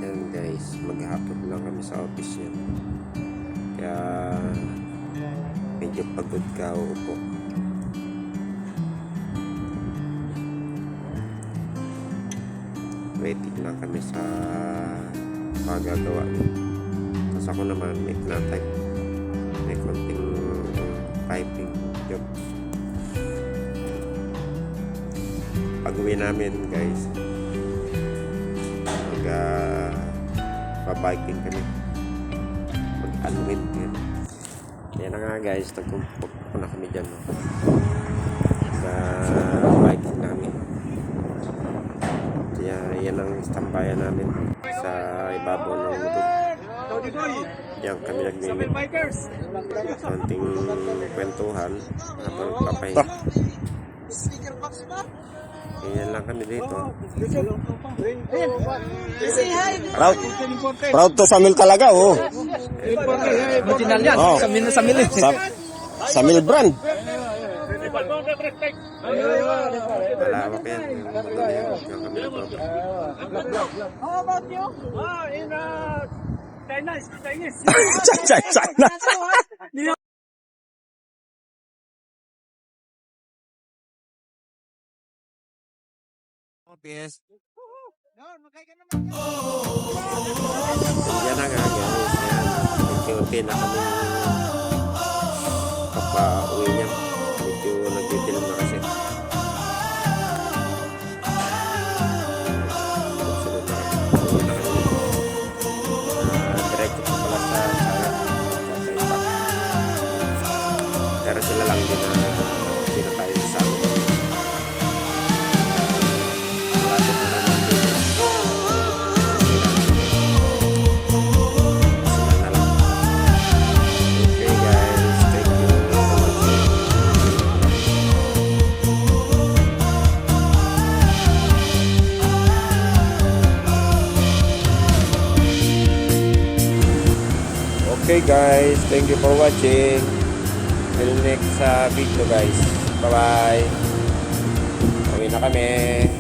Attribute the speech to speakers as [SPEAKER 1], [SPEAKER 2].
[SPEAKER 1] Yan guys, maghapon lang kami sa office yan. Kaya medyo pagod ka upo. Waiting lang kami sa pagagawa. Tapos ako naman may tinatay. May konting piping job. Pag-uwi namin guys, mag-biking kami. Mag-unwind yun. Kaya na nga guys, nagkumpok na kami dyan. Mag-biking namin. Kaya yan ang istambayan namin sa ibabaw ng lubog. Yan kami nagmimit. Konting kwentuhan habang papahinga. Yan lang kami dito.
[SPEAKER 2] Proud to Samil talaga, oh.
[SPEAKER 3] Original yan.
[SPEAKER 2] Oh.
[SPEAKER 3] Samil.
[SPEAKER 2] Samil brand.
[SPEAKER 1] Malawak yan. Yan kami nagpapag.
[SPEAKER 4] How about you? In Chinese.
[SPEAKER 2] China.
[SPEAKER 1] Yes. Yan na nga guys. Yan. Unti-unti na kami papa-uwi niya. Medyo nagdidilim na kasi. Sunod na kami. Uwi na kami. Diretso pa pala sa impact. Pero sila lang din na tayo sa amin. Okay guys, thank you for watching. Till next video guys. Bye bye. Uwi na kami.